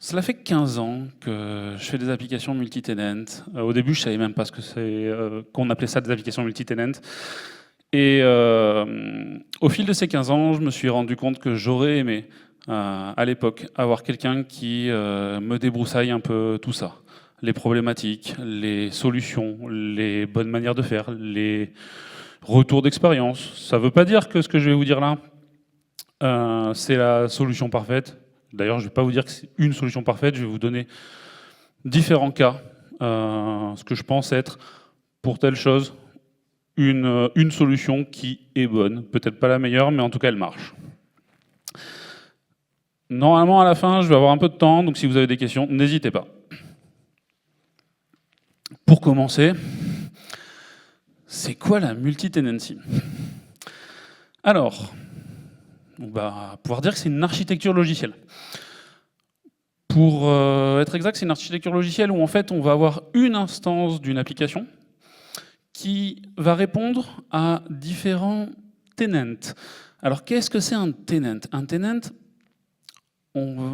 Cela fait 15 ans que je fais des applications multi-tenant. Au début, je ne savais même pas qu'on appelait ça des applications multi-tenant. Et au fil de ces 15 ans, je me suis rendu compte que j'aurais aimé, à l'époque, avoir quelqu'un qui me débroussaille un peu tout ça. Les problématiques, les solutions, les bonnes manières de faire, les retours d'expérience. Ça ne veut pas dire que ce que je vais vous dire là, c'est la solution parfaite. D'ailleurs, je ne vais pas vous dire que c'est une solution parfaite, je vais vous donner différents cas, ce que je pense être, pour telle chose, une solution qui est bonne. Peut-être pas la meilleure, mais en tout cas, elle marche. Normalement, à la fin, je vais avoir un peu de temps, donc si vous avez des questions, n'hésitez pas. Pour commencer, c'est quoi la multi-tenancy? Alors, on va pouvoir dire que c'est une architecture logicielle. Pour être exact, c'est une architecture logicielle où en fait on va avoir une instance d'une application qui va répondre à différents tenants. Alors qu'est-ce que c'est un tenant? Un tenant,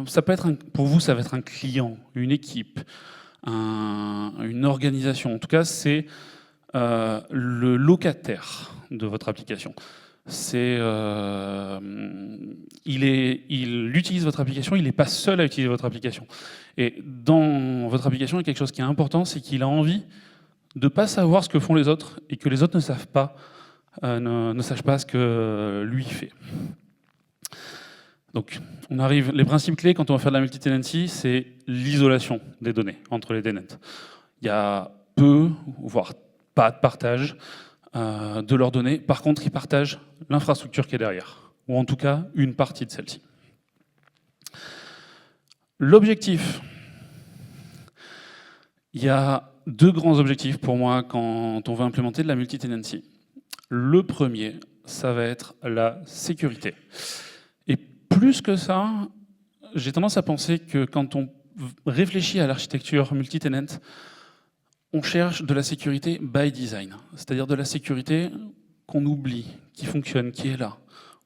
ça peut être pour vous, ça va être un client, une équipe, une organisation. En tout cas, c'est le locataire de votre application. Il utilise votre application, il n'est pas seul à utiliser votre application. Et dans votre application, il y a quelque chose qui est important, c'est qu'il a envie de ne pas savoir ce que font les autres et que les autres ne sachent pas ce que lui fait. Donc, les principes clés quand on va faire de la multi-tenancy, c'est l'isolation des données entre les tenants. Il y a peu, voire pas de partage de leurs données. Par contre, ils partagent l'infrastructure qui est derrière, ou en tout cas une partie de celle-ci. L'objectif, il y a deux grands objectifs pour moi quand on veut implémenter de la multi-tenancy. Le premier, ça va être la sécurité. Et plus que ça, j'ai tendance à penser que quand on réfléchit à l'architecture multi-tenant, on cherche de la sécurité by design, c'est-à-dire de la sécurité qu'on oublie, qui fonctionne, qui est là,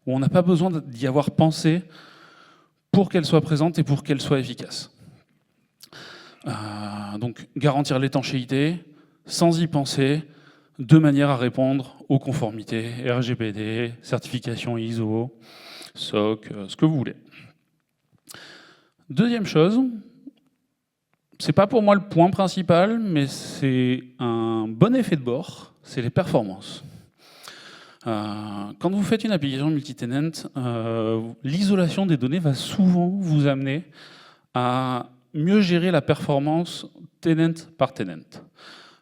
où on n'a pas besoin d'y avoir pensé pour qu'elle soit présente et pour qu'elle soit efficace. Donc garantir l'étanchéité, sans y penser, de manière à répondre aux conformités, RGPD, certification ISO, SOC, ce que vous voulez. Deuxième chose, c'est pas pour moi le point principal, mais c'est un bon effet de bord, c'est les performances. Quand vous faites une application multi-tenant, l'isolation des données va souvent vous amener à mieux gérer la performance tenant par tenant.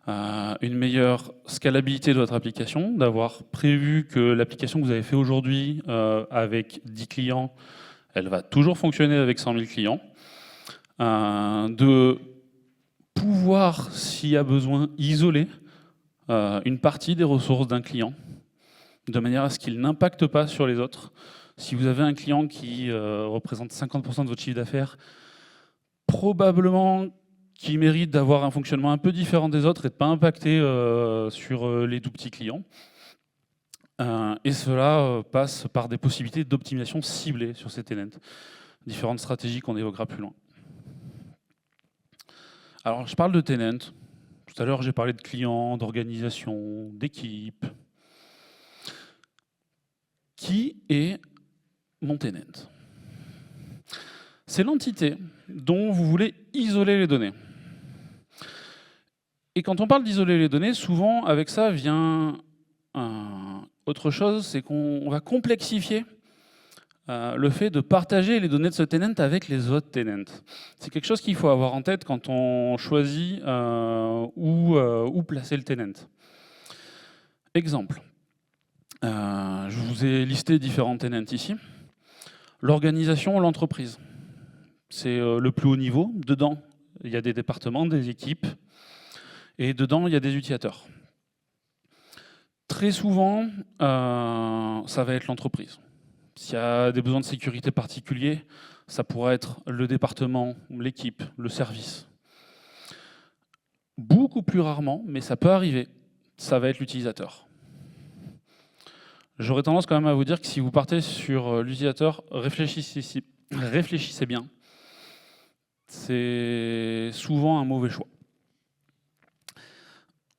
Une meilleure scalabilité de votre application, d'avoir prévu que l'application que vous avez fait aujourd'hui avec 10 clients, elle va toujours fonctionner avec 100 000 clients. De pouvoir, s'il y a besoin, isoler une partie des ressources d'un client, de manière à ce qu'il n'impacte pas sur les autres. Si vous avez un client qui représente 50% de votre chiffre d'affaires, probablement qu'il mérite d'avoir un fonctionnement un peu différent des autres et de ne pas impacter sur les tout petits clients. Et cela passe par des possibilités d'optimisation ciblées sur ces tenants. Différentes stratégies qu'on évoquera plus loin. Alors, je parle de tenant. Tout à l'heure, j'ai parlé de clients, d'organisation, d'équipe. Qui est mon tenant? C'est l'entité dont vous voulez isoler les données. Et quand on parle d'isoler les données, souvent, avec ça vient autre chose, c'est qu'on va complexifier le fait de partager les données de ce tenant avec les autres tenants. C'est quelque chose qu'il faut avoir en tête quand on choisit où placer le tenant. Exemple. Je vous ai listé différents tenants ici. L'organisation, l'entreprise. C'est le plus haut niveau. Dedans, il y a des départements, des équipes. Et dedans, il y a des utilisateurs. Très souvent, ça va être l'entreprise. S'il y a des besoins de sécurité particuliers, ça pourrait être le département, l'équipe, le service. Beaucoup plus rarement, mais ça peut arriver, ça va être l'utilisateur. J'aurais tendance quand même à vous dire que si vous partez sur l'utilisateur, réfléchissez bien. c'est souvent un mauvais choix.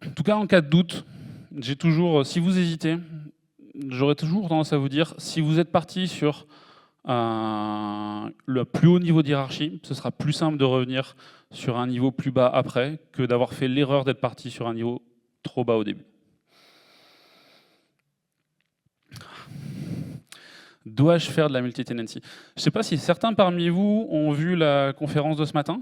En tout cas, en cas de doute, si vous hésitez, j'aurais toujours tendance à vous dire, si vous êtes parti sur le plus haut niveau de hiérarchie, ce sera plus simple de revenir sur un niveau plus bas après que d'avoir fait l'erreur d'être parti sur un niveau trop bas au début. Dois-je faire de la multi-tenancy? Je ne sais pas si certains parmi vous ont vu la conférence de ce matin.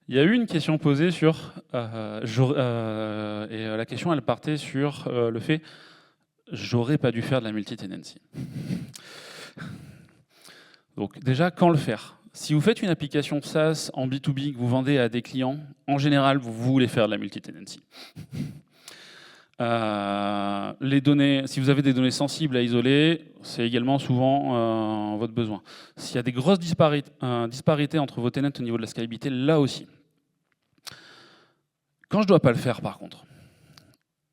Il y a eu une question posée sur... et la question, elle partait sur le fait « j'aurais pas dû faire de la multi-tenancy ». Donc déjà, quand le faire? Si vous faites une application SaaS en B2B que vous vendez à des clients, en général, vous voulez faire de la multi-tenancy. Les données, si vous avez des données sensibles à isoler, c'est également souvent votre besoin. S'il y a des grosses disparités entre vos tenants au niveau de la scalabilité, là aussi. Quand je ne dois pas le faire, par contre,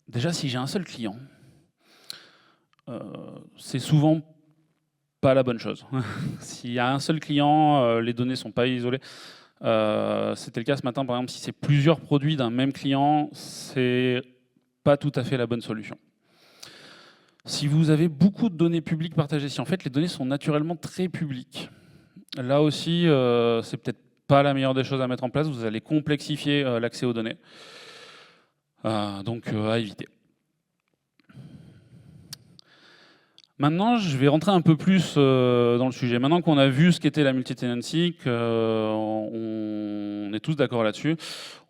déjà, si j'ai un seul client, c'est souvent pas la bonne chose. S'il y a un seul client, les données ne sont pas isolées. C'était le cas ce matin, par exemple, si c'est plusieurs produits d'un même client, c'est pas tout à fait la bonne solution. Si vous avez beaucoup de données publiques partagées, si en fait les données sont naturellement très publiques, là aussi, c'est peut-être pas la meilleure des choses à mettre en place. Vous allez complexifier l'accès aux données. Donc à éviter. Maintenant, je vais rentrer un peu plus dans le sujet. Maintenant qu'on a vu ce qu'était la multi-tenancy, on est tous d'accord là-dessus,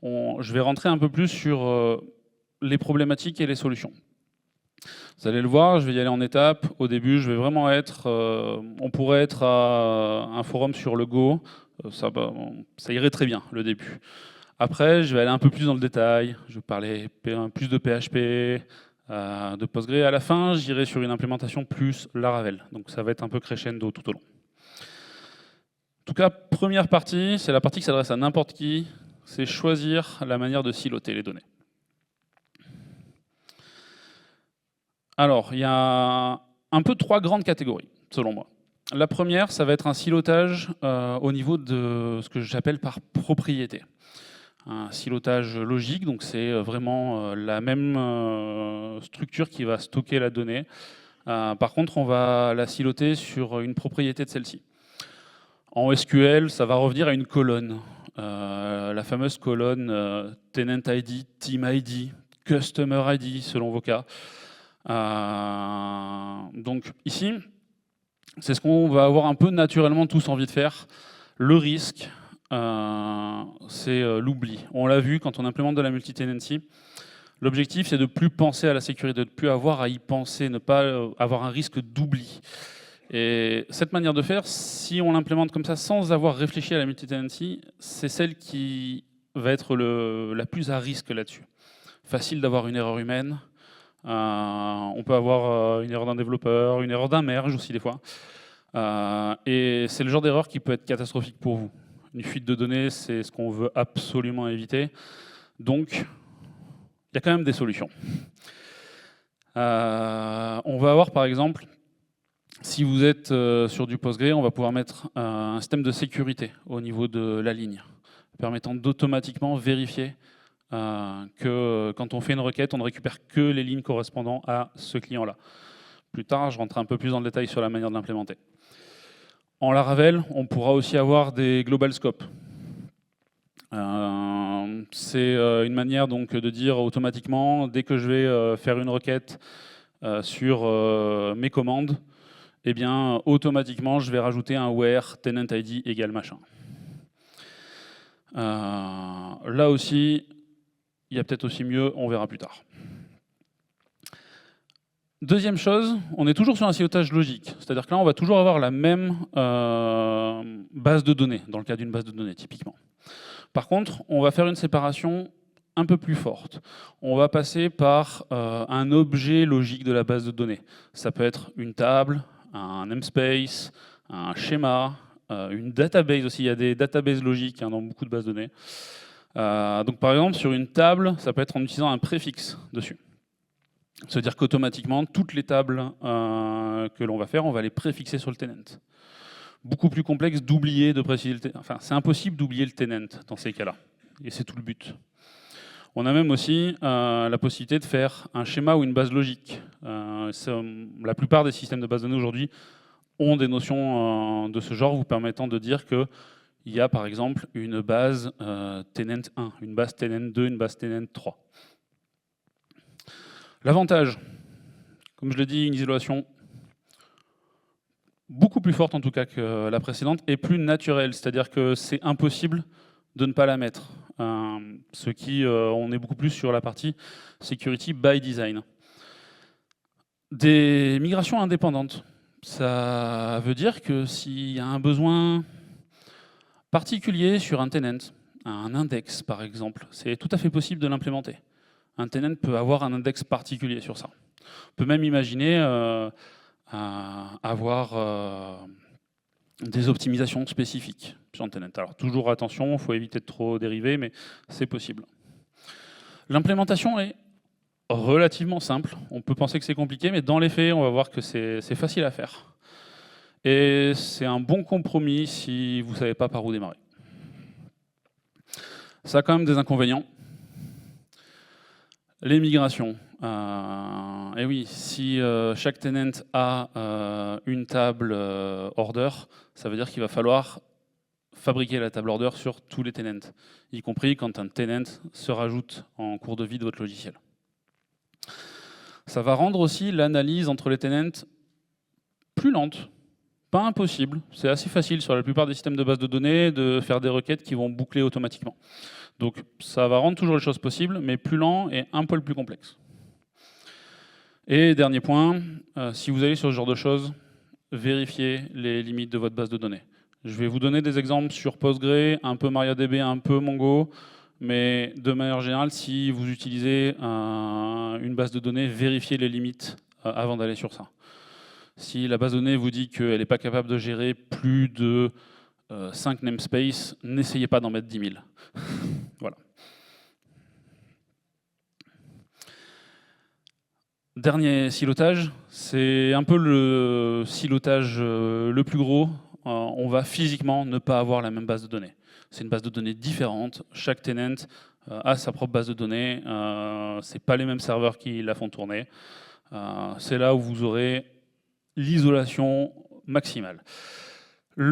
je vais rentrer un peu plus sur les problématiques et les solutions. Vous allez le voir, je vais y aller en étapes. Au début, je vais vraiment être... on pourrait être à un forum sur le Go. Ça irait très bien, le début. Après, je vais aller un peu plus dans le détail. Je vais parler plus de PHP, de Postgre. À la fin, j'irai sur une implémentation plus Laravel. Donc ça va être un peu crescendo tout au long. En tout cas, première partie, c'est la partie qui s'adresse à n'importe qui. C'est choisir la manière de siloter les données. Alors, il y a un peu 3 grandes catégories, selon moi. La première, ça va être un silotage au niveau de ce que j'appelle par propriété. Un silotage logique, donc c'est vraiment la même structure qui va stocker la donnée. Par contre, on va la siloter sur une propriété de celle-ci. En SQL, ça va revenir à une colonne. La fameuse colonne tenant ID, team ID, customer ID, selon vos cas. Donc ici, c'est ce qu'on va avoir un peu naturellement tous envie de faire. Le risque, c'est l'oubli. On l'a vu quand on implémente de la multi-tenancy. L'objectif, c'est de ne plus penser à la sécurité, de ne plus avoir à y penser, ne pas avoir un risque d'oubli. Et cette manière de faire, si on l'implémente comme ça sans avoir réfléchi à la multi-tenancy, c'est celle qui va être la plus à risque là-dessus. Facile d'avoir une erreur humaine. On peut avoir une erreur d'un développeur, une erreur d'un merge aussi des fois. Et c'est le genre d'erreur qui peut être catastrophique pour vous. Une fuite de données, c'est ce qu'on veut absolument éviter. Donc, il y a quand même des solutions. On va avoir par exemple, si vous êtes sur du Postgre, on va pouvoir mettre un système de sécurité au niveau de la ligne, permettant d'automatiquement vérifier que quand on fait une requête, on ne récupère que les lignes correspondant à ce client-là. Plus tard, je rentre un peu plus dans le détail sur la manière de l'implémenter. En Laravel, on pourra aussi avoir des global scopes. C'est une manière donc de dire automatiquement, dès que je vais faire une requête sur mes commandes, eh bien, automatiquement, je vais rajouter un where tenant ID égale machin. Là aussi, il y a peut-être aussi mieux, on verra plus tard. Deuxième chose, on est toujours sur un silotage logique. C'est-à-dire que là, on va toujours avoir la même base de données, dans le cas d'une base de données, typiquement. Par contre, on va faire une séparation un peu plus forte. On va passer par un objet logique de la base de données. Ça peut être une table, un namespace, un schéma, une database aussi. Il y a des databases logiques dans beaucoup de bases de données. Donc par exemple, sur une table, ça peut être en utilisant un préfixe dessus. C'est-à-dire qu'automatiquement, toutes les tables que l'on va faire, on va les préfixer sur le tenant. beaucoup plus complexe d'oublier de préciser enfin, c'est impossible d'oublier le tenant dans ces cas-là, et c'est tout le but. On a même aussi la possibilité de faire un schéma ou une base logique. La plupart des systèmes de base de données aujourd'hui ont des notions de ce genre, vous permettant de dire qu'il y a par exemple une base tenant 1, une base tenant 2, une base tenant 3. L'avantage, comme je l'ai dit, une isolation beaucoup plus forte en tout cas que la précédente et plus naturelle, c'est-à-dire que c'est impossible de ne pas la mettre. On est beaucoup plus sur la partie security by design. Des migrations indépendantes, ça veut dire que s'il y a un besoin particulier sur un tenant, un index par exemple, c'est tout à fait possible de l'implémenter. Un tenant peut avoir un index particulier sur ça. On peut même imaginer avoir des optimisations spécifiques sur un tenant. Alors toujours attention, il faut éviter de trop dériver, mais c'est possible. L'implémentation est relativement simple. On peut penser que c'est compliqué, mais dans les faits, on va voir que c'est facile à faire. Et c'est un bon compromis si vous ne savez pas par où démarrer. Ça a quand même des inconvénients. Les migrations. Et oui, si chaque tenant a une table order, ça veut dire qu'il va falloir fabriquer la table order sur tous les tenants, y compris quand un tenant se rajoute en cours de vie de votre logiciel. Ça va rendre aussi l'analyse entre les tenants plus lente, pas impossible. C'est assez facile sur la plupart des systèmes de base de données de faire des requêtes qui vont boucler automatiquement. Donc ça va rendre toujours les choses possibles, mais plus lent et un poil plus complexe. Et dernier point, si vous allez sur ce genre de choses, vérifiez les limites de votre base de données. Je vais vous donner des exemples sur Postgre, un peu MariaDB, un peu Mongo, mais de manière générale, si vous utilisez une base de données, vérifiez les limites avant d'aller sur ça. Si la base de données vous dit qu'elle n'est pas capable de gérer plus de 5 namespaces, n'essayez pas d'en mettre 10 000. Voilà. Dernier silotage, c'est un peu le silotage le plus gros. On va physiquement ne pas avoir la même base de données. C'est une base de données différente. Chaque tenant a sa propre base de données. Ce n'est pas les mêmes serveurs qui la font tourner. C'est là où vous aurez l'isolation maximale. C'est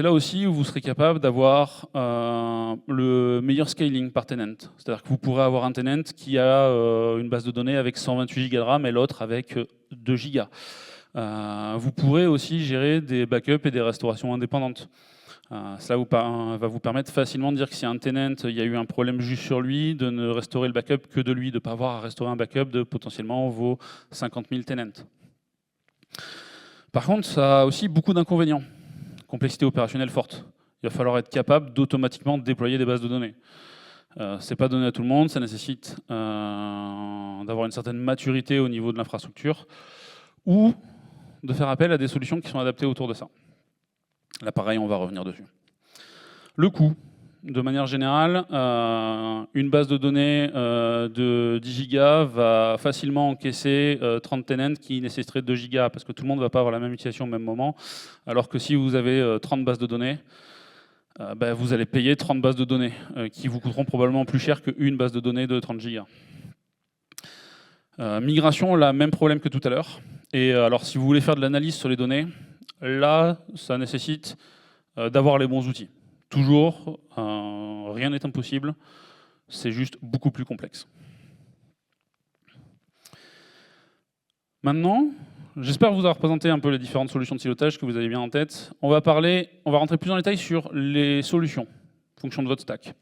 là aussi où vous serez capable d'avoir le meilleur scaling par tenant. C'est-à-dire que vous pourrez avoir un tenant qui a une base de données avec 128 Go de RAM et l'autre avec 2 Go. Vous pourrez aussi gérer des backups et des restaurations indépendantes. Cela va vous permettre facilement de dire que si un tenant, il y a eu un problème juste sur lui, de ne restaurer le backup que de lui, de ne pas avoir à restaurer un backup de potentiellement vos 50 000 tenants. Par contre, ça a aussi beaucoup d'inconvénients. Complexité opérationnelle forte. Il va falloir être capable d'automatiquement déployer des bases de données. Ce n'est pas donné à tout le monde, ça nécessite d'avoir une certaine maturité au niveau de l'infrastructure ou de faire appel à des solutions qui sont adaptées autour de ça. Là, pareil, on va revenir dessus. Le coût. De manière générale, une base de données de 10 Go va facilement encaisser 30 tenants qui nécessiteraient 2 Go parce que tout le monde ne va pas avoir la même utilisation au même moment. Alors que si vous avez 30 bases de données, vous allez payer 30 bases de données qui vous coûteront probablement plus cher qu'une base de données de 30 Go. Migration, là, même problème que tout à l'heure. Et alors, si vous voulez faire de l'analyse sur les données, là, ça nécessite d'avoir les bons outils. Toujours, rien n'est impossible, c'est juste beaucoup plus complexe. Maintenant, j'espère vous avoir présenté un peu les différentes solutions de silotage que vous avez bien en tête. On va rentrer plus en détail sur les solutions, fonction de votre stack.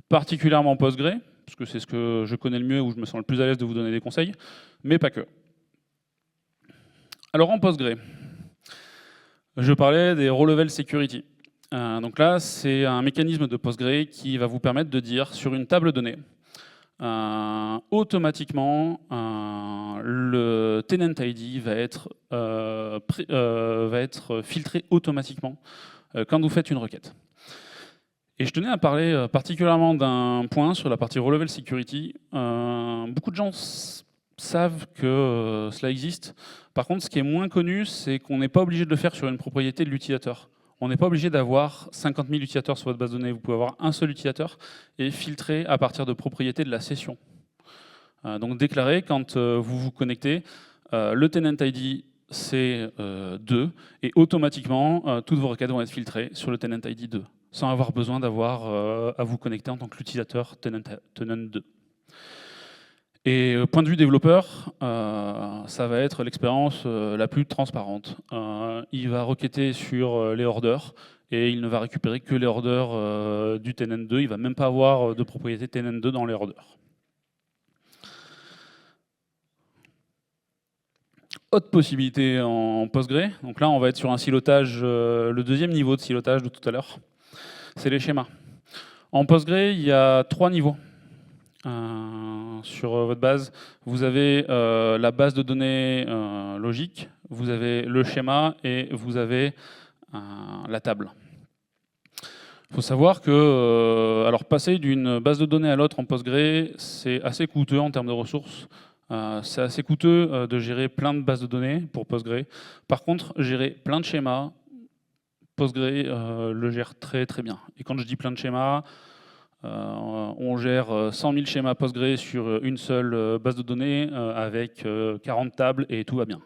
Particulièrement Postgre, parce que c'est ce que je connais le mieux et où je me sens le plus à l'aise de vous donner des conseils, mais pas que. Alors en Postgre, je parlais des row-level security. Donc là, c'est un mécanisme de Postgre qui va vous permettre de dire sur une table donnée, automatiquement, le tenant ID va être filtré automatiquement quand vous faites une requête. Et je tenais à parler particulièrement d'un point sur la partie row-level security. Beaucoup de gens savent que cela existe. Par contre, ce qui est moins connu, c'est qu'on n'est pas obligé de le faire sur une propriété de l'utilisateur. On n'est pas obligé d'avoir 50 000 utilisateurs sur votre base de données. Vous pouvez avoir un seul utilisateur et filtrer à partir de propriétés de la session. Donc déclarer quand vous vous connectez, le tenant ID c'est 2 et automatiquement toutes vos requêtes vont être filtrées sur le tenant ID 2 sans avoir besoin d'avoir à vous connecter en tant que l'utilisateur tenant 2. Et point de vue développeur, ça va être l'expérience la plus transparente. Il va requêter sur les orders et il ne va récupérer que les orders du tenant 2. Il ne va même pas avoir de propriété tenant 2 dans les orders. Autre possibilité en Postgre, donc là on va être sur un silotage, le deuxième niveau de silotage de tout à l'heure, c'est les schémas. En Postgre, il y a 3 niveaux. Sur votre base, vous avez la base de données logique, vous avez le schéma et vous avez la table. Il faut savoir que alors passer d'une base de données à l'autre en Postgre, c'est assez coûteux en termes de ressources. C'est assez coûteux de gérer plein de bases de données pour Postgre. Par contre, gérer plein de schémas, Postgre le gère très très bien. Et quand je dis plein de schémas, on gère 100 000 schémas Postgre sur une seule base de données avec 40 tables et tout va bien.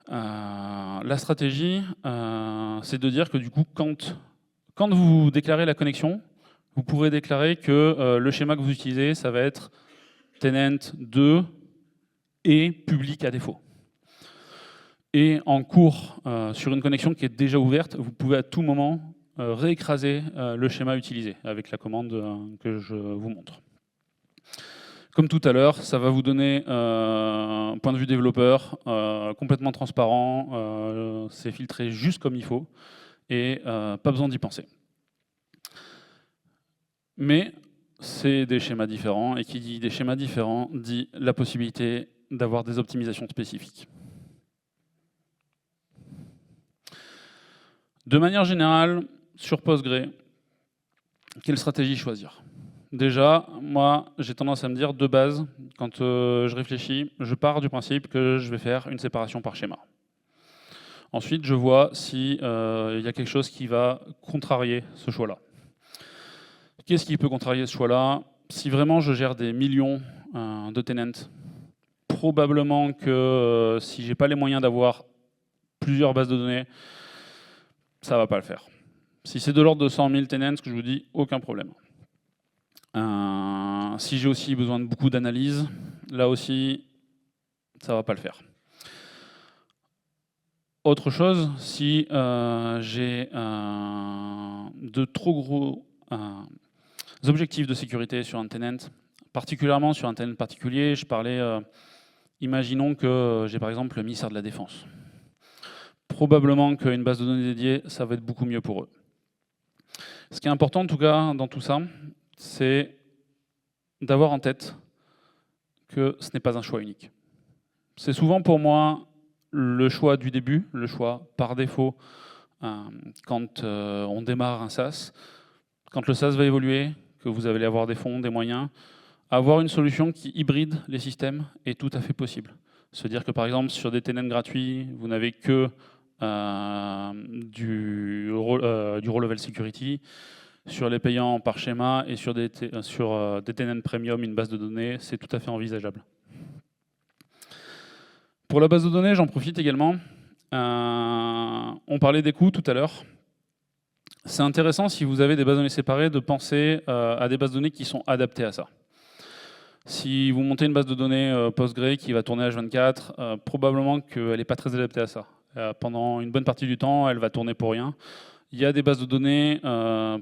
La stratégie, c'est de dire que du coup, quand vous déclarez la connexion, vous pourrez déclarer que le schéma que vous utilisez, ça va être tenant 2 et public à défaut. Et en cours, sur une connexion qui est déjà ouverte, vous pouvez à tout moment réécraser le schéma utilisé avec la commande que je vous montre. Comme tout à l'heure, ça va vous donner un point de vue développeur complètement transparent, c'est filtré juste comme il faut et pas besoin d'y penser. Mais c'est des schémas différents, et qui dit des schémas différents dit la possibilité d'avoir des optimisations spécifiques. De manière générale, sur Postgre, quelle stratégie choisir? Déjà, moi, j'ai tendance à me dire, de base, quand je réfléchis, je pars du principe que je vais faire une séparation par schéma. Ensuite, je vois s'il y a quelque chose qui va contrarier ce choix-là. Qu'est-ce qui peut contrarier ce choix-là? Si vraiment je gère des millions de tenants, probablement que si j'ai pas les moyens d'avoir plusieurs bases de données, ça va pas le faire. Si c'est de l'ordre de 100 000 tenants, ce que je vous dis, aucun problème. Si j'ai aussi besoin de beaucoup d'analyse, là aussi, ça va pas le faire. Autre chose, si j'ai de trop gros objectifs de sécurité sur un tenant, particulièrement sur un tenant particulier, je parlais, imaginons que j'ai par exemple le ministère de la Défense. Probablement qu'une base de données dédiée, ça va être beaucoup mieux pour eux. Ce qui est important en tout cas dans tout ça, c'est d'avoir en tête que ce n'est pas un choix unique. C'est souvent pour moi le choix du début, le choix par défaut quand on démarre un SaaS. Quand le SaaS va évoluer, que vous allez avoir des fonds, des moyens, avoir une solution qui hybride les systèmes est tout à fait possible. Se dire que par exemple sur des tenants gratuits, vous n'avez que du raw level security, sur les payants par schéma et sur des tenants premium, une base de données, c'est tout à fait envisageable. Pour la base de données, j'en profite également. On parlait des coûts tout à l'heure. C'est intéressant, si vous avez des bases de données séparées, de penser à des bases de données qui sont adaptées à ça. Si vous montez une base de données Postgre qui va tourner H24, probablement qu'elle n'est pas très adaptée à ça. Pendant une bonne partie du temps, elle va tourner pour rien. Il y a des bases de données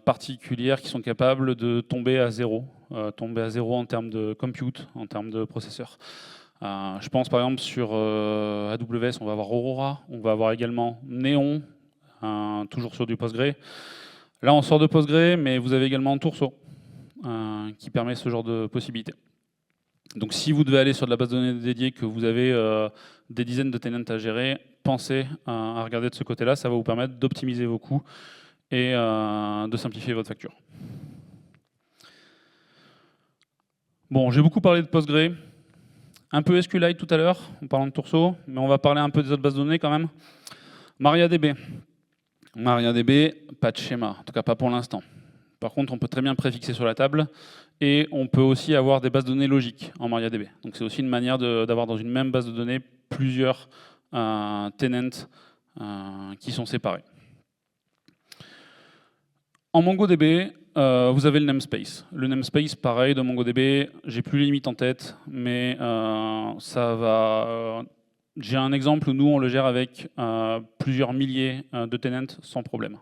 particulières qui sont capables de tomber à zéro en termes de compute, en termes de processeur. Je pense par exemple sur AWS, on va avoir Aurora, on va avoir également Neon, toujours sur du Postgre. Là, on sort de Postgre, mais vous avez également Tourso, qui permet ce genre de possibilités. Donc si vous devez aller sur de la base de données dédiée, que vous avez des dizaines de tenants à gérer, pensez à regarder de ce côté-là, ça va vous permettre d'optimiser vos coûts et de simplifier votre facture. Bon, j'ai beaucoup parlé de Postgre. Un peu SQLite tout à l'heure, en parlant de Tourceau, mais on va parler un peu des autres bases de données quand même. MariaDB. MariaDB, pas de schéma, en tout cas pas pour l'instant. Par contre, on peut très bien préfixer sur la table, et on peut aussi avoir des bases de données logiques en MariaDB. Donc c'est aussi une manière d'avoir dans une même base de données plusieurs tenants qui sont séparés. En MongoDB, vous avez le namespace. Le namespace, pareil, de MongoDB, j'ai plus les limites en tête, mais ça va. J'ai un exemple où nous, on le gère avec plusieurs milliers de tenants sans problème.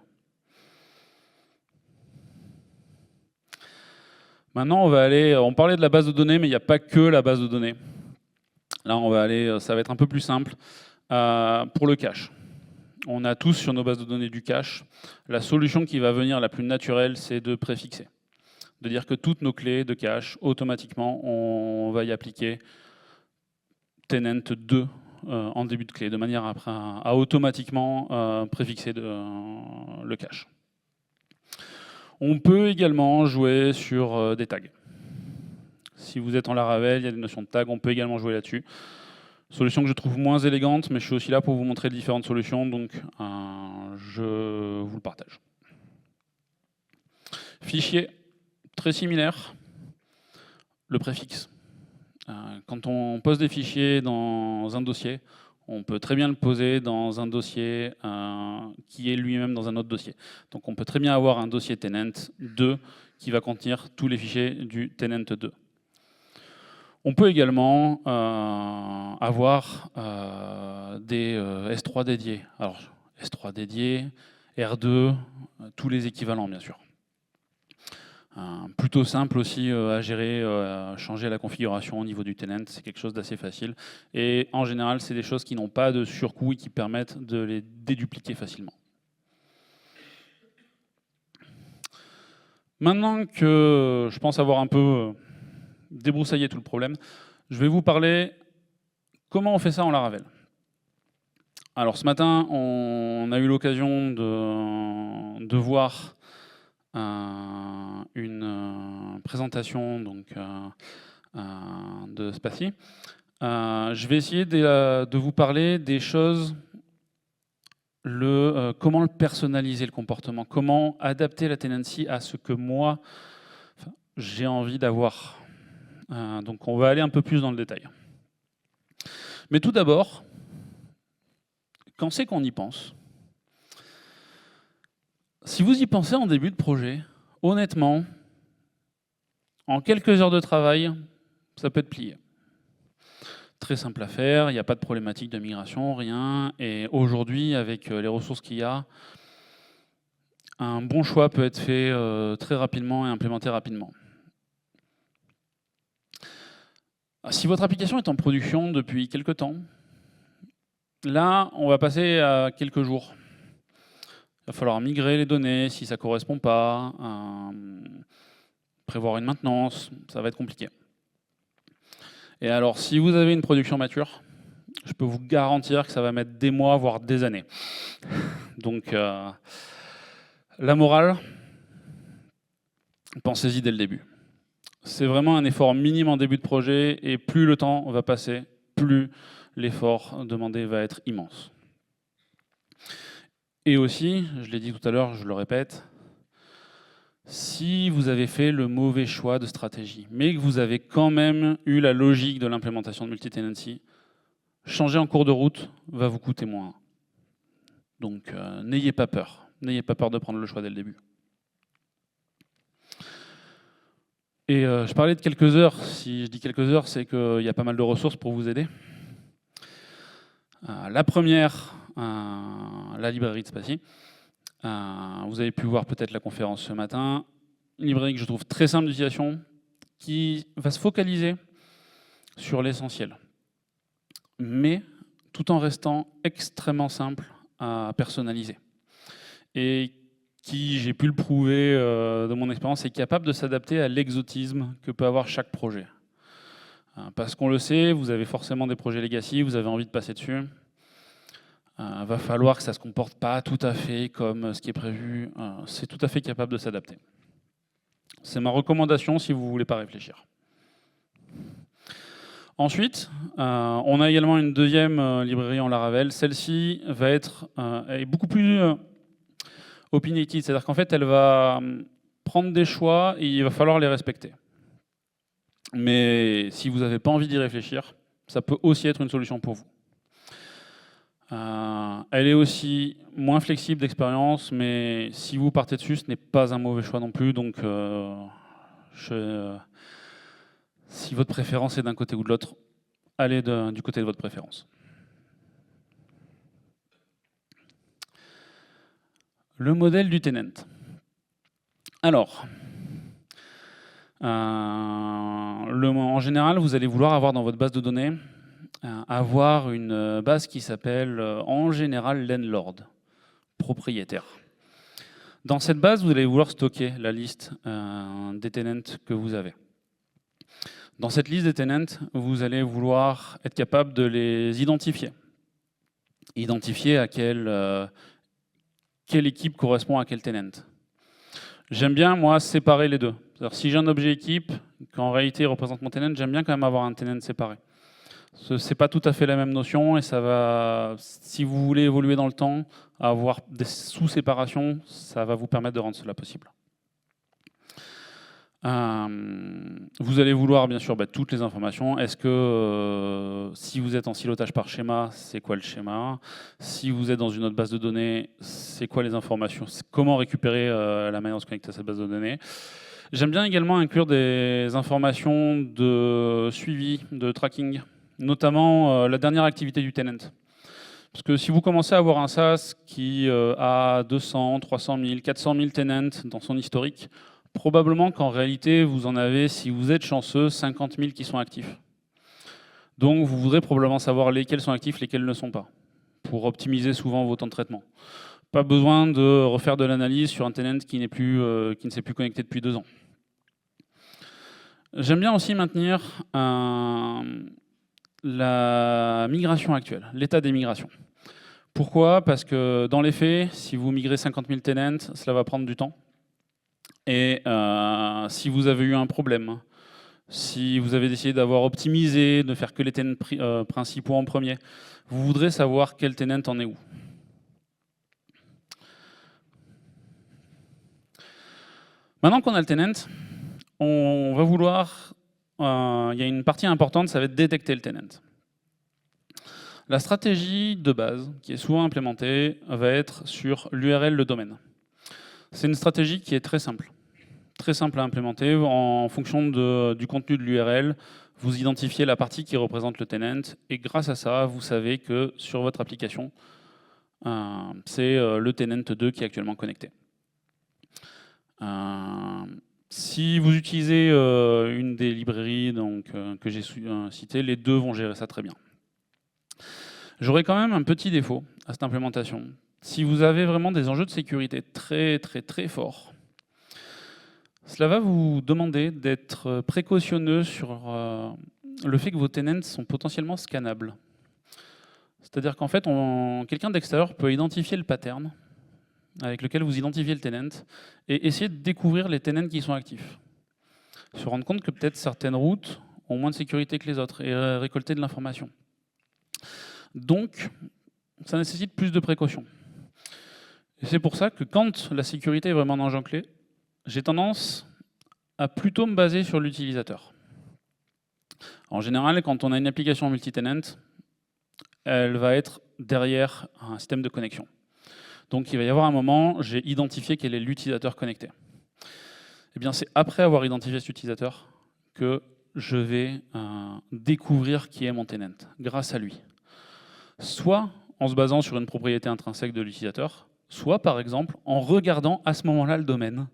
Maintenant, on parlait de la base de données, mais il n'y a pas que la base de données. Là, ça va être un peu plus simple. Pour le cache. On a tous sur nos bases de données du cache. La solution qui va venir la plus naturelle, c'est de préfixer. De dire que toutes nos clés de cache, automatiquement, on va y appliquer tenant 2 en début de clé, de manière à automatiquement préfixer le cache. On peut également jouer sur des tags. Si vous êtes en Laravel, il y a des notions de tags, on peut également jouer là-dessus. Solution que je trouve moins élégante, mais je suis aussi là pour vous montrer les différentes solutions, donc je vous le partage. Fichier, très similaire, le préfixe. Quand on pose des fichiers dans un dossier, on peut très bien le poser dans un dossier qui est lui-même dans un autre dossier. Donc on peut très bien avoir un dossier tenant 2 qui va contenir tous les fichiers du tenant 2. On peut également avoir des S3 dédiés. Alors, S3 dédiés, R2, tous les équivalents, bien sûr. Plutôt simple aussi à gérer, changer la configuration au niveau du tenant, c'est quelque chose d'assez facile. Et en général, c'est des choses qui n'ont pas de surcoût et qui permettent de les dédupliquer facilement. Maintenant que je pense avoir un peu débroussailler tout le problème, je vais vous parler comment on fait ça en Laravel. Alors ce matin, on a eu l'occasion de voir une présentation donc, de Spatie. Je vais essayer de vous parler des choses, comment le personnaliser le comportement, comment adapter la tenancy à ce que moi j'ai envie d'avoir. Donc on va aller un peu plus dans le détail. Mais tout d'abord, quand c'est qu'on y pense? Si vous y pensez en début de projet, honnêtement, en quelques heures de travail, ça peut être plié. Très simple à faire, il n'y a pas de problématique de migration, rien. Et aujourd'hui, avec les ressources qu'il y a, un bon choix peut être fait très rapidement et implémenté rapidement. Si votre application est en production depuis quelques temps, là, on va passer à quelques jours. Il va falloir migrer les données si ça ne correspond pas, prévoir une maintenance, ça va être compliqué. Et alors, si vous avez une production mature, je peux vous garantir que ça va mettre des mois, voire des années. Donc, la morale, pensez-y dès le début. C'est vraiment un effort minime en début de projet, et plus le temps va passer, plus l'effort demandé va être immense. Et aussi, je l'ai dit tout à l'heure, je le répète, si vous avez fait le mauvais choix de stratégie, mais que vous avez quand même eu la logique de l'implémentation de multi-tenancy, changer en cours de route va vous coûter moins. Donc n'ayez pas peur. N'ayez pas peur de prendre le choix dès le début. Et je parlais de quelques heures. Si je dis quelques heures, c'est qu'il y a pas mal de ressources pour vous aider. La première, la librairie de Spatie. Vous avez pu voir peut-être la conférence ce matin. Une librairie que je trouve très simple d'utilisation, qui va se focaliser sur l'essentiel, mais tout en restant extrêmement simple à personnaliser. Et qui, j'ai pu le prouver de mon expérience, est capable de s'adapter à l'exotisme que peut avoir chaque projet. Parce qu'on le sait, vous avez forcément des projets legacy, vous avez envie de passer dessus. Va falloir que ça ne se comporte pas tout à fait comme ce qui est prévu. C'est tout à fait capable de s'adapter. C'est ma recommandation si vous ne voulez pas réfléchir. Ensuite, on a également une deuxième librairie en Laravel. Celle-ci va être est beaucoup plus opinionated, c'est-à-dire qu'en fait, elle va prendre des choix et il va falloir les respecter. Mais si vous n'avez pas envie d'y réfléchir, ça peut aussi être une solution pour vous. Elle est aussi moins flexible d'expérience, mais si vous partez dessus, ce n'est pas un mauvais choix non plus. Donc, si votre préférence est d'un côté ou de l'autre, allez du côté de votre préférence. Le modèle du tenant. Alors, en général, vous allez vouloir avoir dans votre base de données avoir une base qui s'appelle en général landlord, propriétaire. Dans cette base, vous allez vouloir stocker la liste des tenants que vous avez. Dans cette liste des tenants, vous allez vouloir être capable de les identifier. Identifier à quelle équipe correspond à quel tenant. J'aime bien, moi, séparer les deux. Si j'ai un objet équipe, qu'en réalité représente mon tenant, j'aime bien quand même avoir un tenant séparé. C'est pas tout à fait la même notion et ça va, si vous voulez évoluer dans le temps, avoir des sous-séparations, ça va vous permettre de rendre cela possible. Vous allez vouloir bien sûr toutes les informations. Est-ce que si vous êtes en silotage par schéma, c'est quoi le schéma? Si vous êtes dans une autre base de données, c'est quoi les informations? Comment récupérer la manière de se connecter à cette base de données? J'aime bien également inclure des informations de suivi, de tracking, notamment la dernière activité du tenant. Parce que si vous commencez à avoir un SaaS qui a 200, 300 000, 400 000 tenants dans son historique, probablement qu'en réalité, vous en avez, si vous êtes chanceux, 50 000 qui sont actifs. Donc vous voudrez probablement savoir lesquels sont actifs, lesquels ne sont pas, pour optimiser souvent vos temps de traitement. Pas besoin de refaire de l'analyse sur un tenant qui ne s'est plus connecté depuis 2 ans. J'aime bien aussi maintenir la migration actuelle, l'état des migrations. Pourquoi? Parce que dans les faits, si vous migrez 50 000 tenants, cela va prendre du temps. Et si vous avez eu un problème, si vous avez décidé d'avoir optimisé, de faire que les tenants principaux en premier, vous voudrez savoir quel tenant en est où. Maintenant qu'on a le tenant, on va vouloir, il y a une partie importante, ça va être détecter le tenant. La stratégie de base, qui est souvent implémentée, va être sur l'URL, le domaine. C'est une stratégie qui est très simple à implémenter. En fonction du contenu de l'URL, vous identifiez la partie qui représente le tenant, et grâce à ça, vous savez que sur votre application, c'est le tenant 2 qui est actuellement connecté. Si vous utilisez une des librairies que j'ai citées, les deux vont gérer ça très bien. J'aurais quand même un petit défaut à cette implémentation. Si vous avez vraiment des enjeux de sécurité très forts, cela va vous demander d'être précautionneux sur le fait que vos tenants sont potentiellement scannables. C'est-à-dire qu'en fait, quelqu'un d'extérieur peut identifier le pattern avec lequel vous identifiez le tenant et essayer de découvrir les tenants qui sont actifs. Se rendre compte que peut-être certaines routes ont moins de sécurité que les autres et récolter de l'information. Donc, ça nécessite plus de précautions. Et c'est pour ça que quand la sécurité est vraiment un enjeu clé, j'ai tendance à plutôt me baser sur l'utilisateur. En général, quand on a une application multi-tenant, elle va être derrière un système de connexion. Donc il va y avoir un moment, j'ai identifié quel est l'utilisateur connecté. Eh bien, c'est après avoir identifié cet utilisateur que je vais découvrir qui est mon tenant, grâce à lui. Soit en se basant sur une propriété intrinsèque de l'utilisateur, soit par exemple en regardant à ce moment-là le domaine.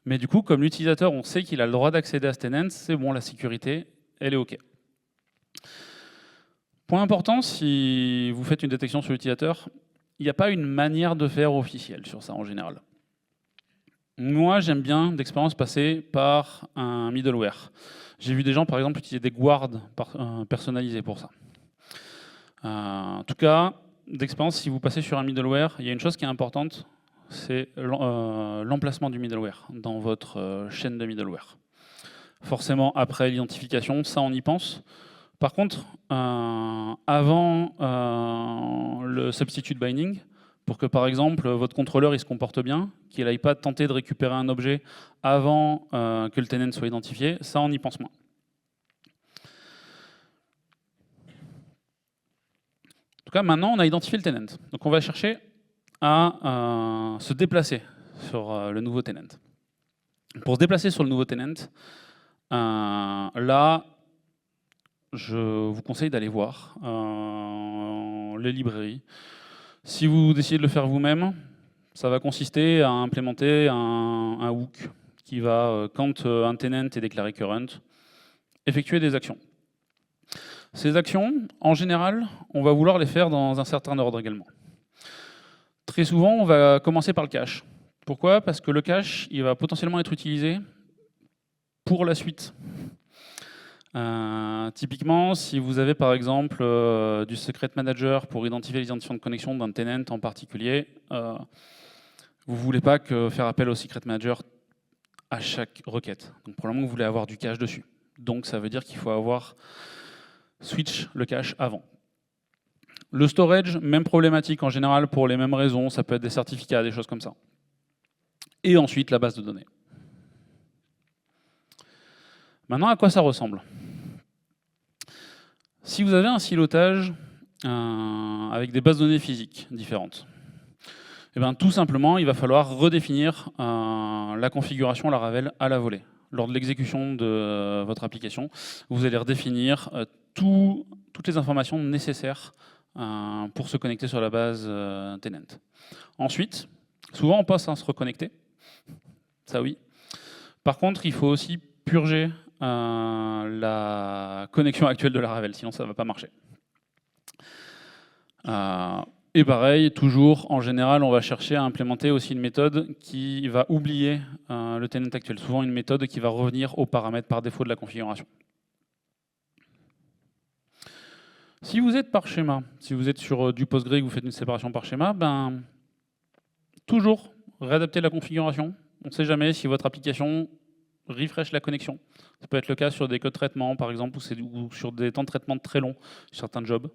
Mais du coup, comme l'utilisateur, on sait qu'il a le droit d'accéder à ce tenant, c'est bon, la sécurité, elle est OK. Point important, si vous faites une détection sur l'utilisateur, il n'y a pas une manière de faire officielle sur ça en général. Moi, j'aime bien d'expérience passer par un middleware. J'ai vu des gens, par exemple, utiliser des guards personnalisés pour ça. En tout cas, d'expérience, si vous passez sur un middleware, il y a une chose qui est importante, c'est l'emplacement du middleware dans votre chaîne de middleware. Forcément, après l'identification, ça on y pense. Par contre, avant le substitute binding, pour que par exemple votre contrôleur il se comporte bien, qu'il n'aille pas tenter de récupérer un objet avant que le tenant soit identifié, ça on y pense moins. En tout cas, maintenant on a identifié le tenant. Donc on va chercher à se déplacer sur le nouveau tenant. Pour se déplacer sur le nouveau tenant, là, je vous conseille d'aller voir les librairies. Si vous décidez de le faire vous-même, ça va consister à implémenter un hook qui va, quand un tenant est déclaré current, effectuer des actions. Ces actions, en général, on va vouloir les faire dans un certain ordre également. Très souvent, on va commencer par le cache. Pourquoi? Parce que le cache, il va potentiellement être utilisé pour la suite. Typiquement, si vous avez par exemple du secret manager pour identifier les identifiants de connexion d'un tenant en particulier, vous ne voulez pas faire appel au secret manager à chaque requête. Donc probablement vous voulez avoir du cache dessus. Donc ça veut dire qu'il faut avoir switch le cache avant. Le storage, même problématique en général pour les mêmes raisons, ça peut être des certificats, des choses comme ça. Et ensuite la base de données. Maintenant, à quoi ça ressemble? Si vous avez un silotage avec des bases de données physiques différentes, eh bien, tout simplement, il va falloir redéfinir la configuration Laravel à la volée. Lors de l'exécution de votre application, vous allez redéfinir toutes les informations nécessaires pour se connecter sur la base tenant. Ensuite, souvent on passe à se reconnecter, ça oui. Par contre, il faut aussi purger la connexion actuelle de Laravel, sinon ça ne va pas marcher. Et pareil, toujours, en général, on va chercher à implémenter aussi une méthode qui va oublier le tenant actuel. Souvent une méthode qui va revenir aux paramètres par défaut de la configuration. Si vous êtes par schéma, si vous êtes sur du Postgre et que vous faites une séparation par schéma, ben, toujours réadapter la configuration. On ne sait jamais si votre application refresh la connexion. Ça peut être le cas sur des codes de traitement, par exemple, ou sur des temps de traitement très longs sur certains jobs.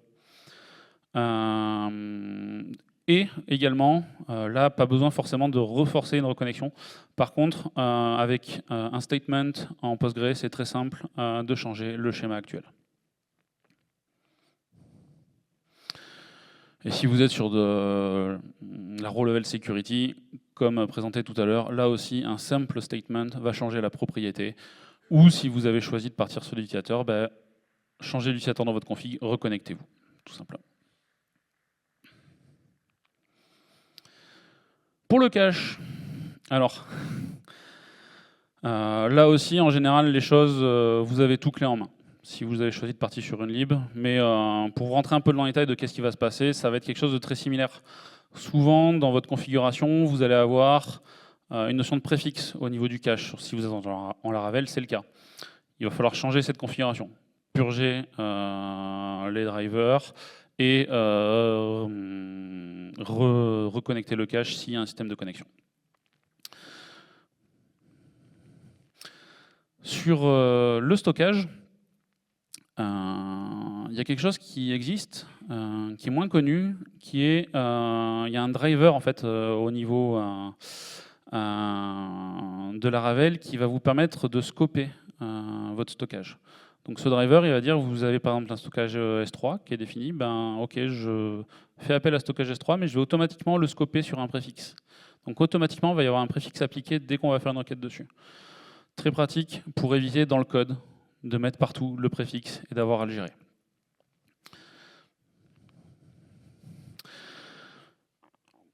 Et également, là, pas besoin forcément de reforcer une reconnexion. Par contre, avec un statement en Postgre, c'est très simple de changer le schéma actuel. Et si vous êtes sur de la row level security, comme présenté tout à l'heure, là aussi, un simple statement va changer la propriété. Ou si vous avez choisi de partir sur l'utilisateur, ben, changez l'utilisateur dans votre config, reconnectez-vous, tout simplement. Pour le cache, alors, là aussi, en général, les choses, vous avez tout clé en main. Si vous avez choisi de partir sur une lib, mais pour rentrer un peu dans le détail de qu'est-ce qui va se passer, ça va être quelque chose de très similaire. Souvent, dans votre configuration, vous allez avoir une notion de préfixe au niveau du cache. Si vous êtes en Laravel, c'est le cas. Il va falloir changer cette configuration, purger les drivers et reconnecter le cache s'il y a un système de connexion. Sur le stockage, il y a quelque chose qui existe, qui est moins connu, qui est, il y a un driver en fait au niveau de Laravel qui va vous permettre de scoper votre stockage. Donc ce driver, il va dire, vous avez par exemple un stockage S3 qui est défini, ben ok, je fais appel à stockage S3, mais je vais automatiquement le scoper sur un préfixe. Donc automatiquement, il va y avoir un préfixe appliqué dès qu'on va faire une requête dessus. Très pratique pour éviter dans le code de mettre partout le préfixe et d'avoir à le gérer.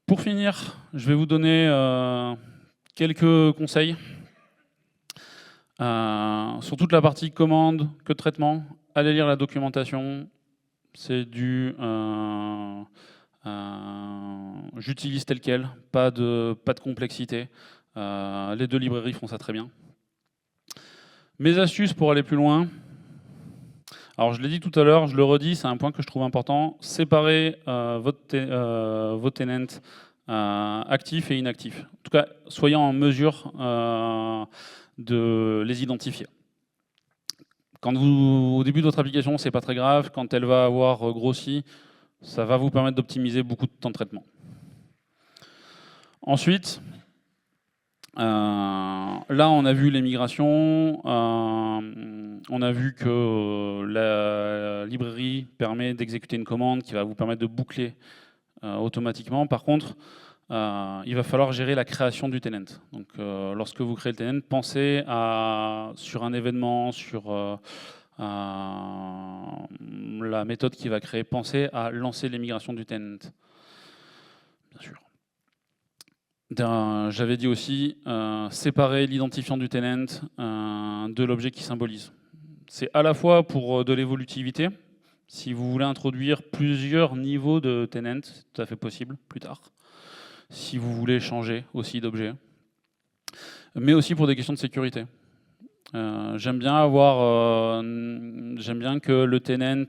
Pour finir, je vais vous donner quelques conseils sur toute la partie commande, que de traitement. Allez lire la documentation, c'est du j'utilise tel quel, pas de complexité. Les deux librairies font ça très bien. Mes astuces pour aller plus loin. Alors je l'ai dit tout à l'heure, je le redis, c'est un point que je trouve important. Séparez vos tenants actifs et inactifs. En tout cas, soyez en mesure de les identifier. Au début de votre application, c'est pas très grave. Quand elle va avoir grossi, ça va vous permettre d'optimiser beaucoup de temps de traitement. Ensuite, là, on a vu les migrations, on a vu que la librairie permet d'exécuter une commande qui va vous permettre de boucler automatiquement. Par contre, il va falloir gérer la création du tenant. Donc, lorsque vous créez le tenant, pensez sur un événement, sur la méthode qui va créer, pensez à lancer les migrations du tenant, bien sûr. J'avais dit aussi séparer l'identifiant du tenant de l'objet qui symbolise. C'est à la fois pour de l'évolutivité. Si vous voulez introduire plusieurs niveaux de tenant, c'est tout à fait possible plus tard. Si vous voulez changer aussi d'objet. Mais aussi pour des questions de sécurité. J'aime bien que le tenant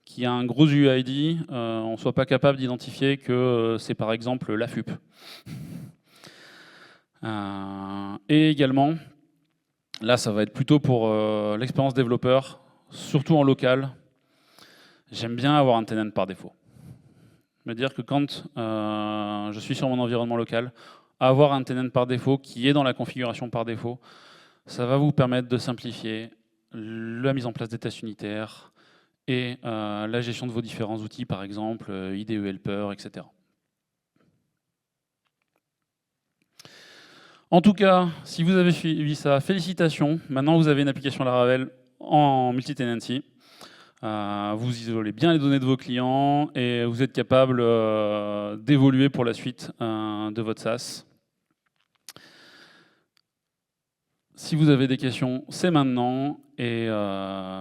qui a un gros UID, on ne soit pas capable d'identifier que c'est par exemple la FUP. Et également, là ça va être plutôt pour l'expérience développeur, surtout en local, j'aime bien avoir un tenant par défaut. Me dire que quand je suis sur mon environnement local, avoir un tenant par défaut qui est dans la configuration par défaut, ça va vous permettre de simplifier la mise en place des tests unitaires et la gestion de vos différents outils, par exemple IDE Helper, etc. En tout cas, si vous avez suivi ça, félicitations. Maintenant, vous avez une application Laravel en multi-tenancy. Vous isolez bien les données de vos clients et vous êtes capable d'évoluer pour la suite de votre SaaS. Si vous avez des questions, c'est maintenant. Et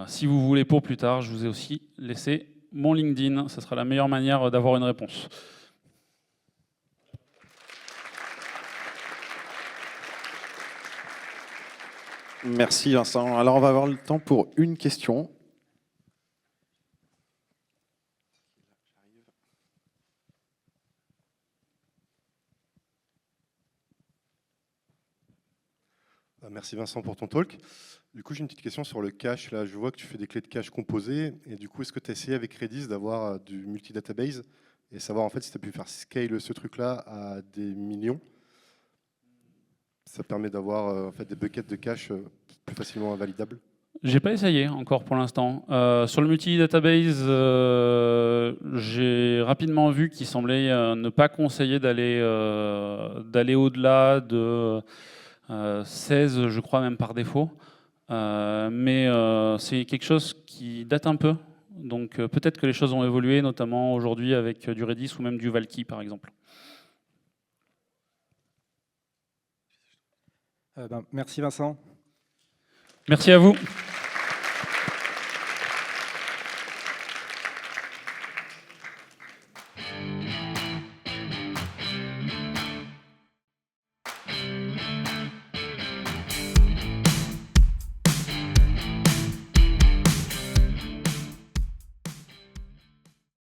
si vous voulez pour plus tard, je vous ai aussi laissé mon LinkedIn. Ce sera la meilleure manière d'avoir une réponse. Merci Vincent. Alors on va avoir le temps pour une question. Merci Vincent pour ton talk. Du coup, j'ai une petite question sur le cache. Là, je vois que tu fais des clés de cache composées. Et du coup, est-ce que tu as essayé avec Redis d'avoir du multi-database et savoir en fait si tu as pu faire scale ce truc-là à des millions? Ça permet d'avoir en fait, des buckets de cache plus facilement invalidables. J'ai pas essayé encore pour l'instant. Sur le multi-database, j'ai rapidement vu qu'il semblait ne pas conseiller d'aller au-delà de 16, je crois même par défaut. Mais c'est quelque chose qui date un peu. Donc peut-être que les choses ont évolué, notamment aujourd'hui avec du Redis ou même du Valky par exemple. Merci Vincent. Merci à vous.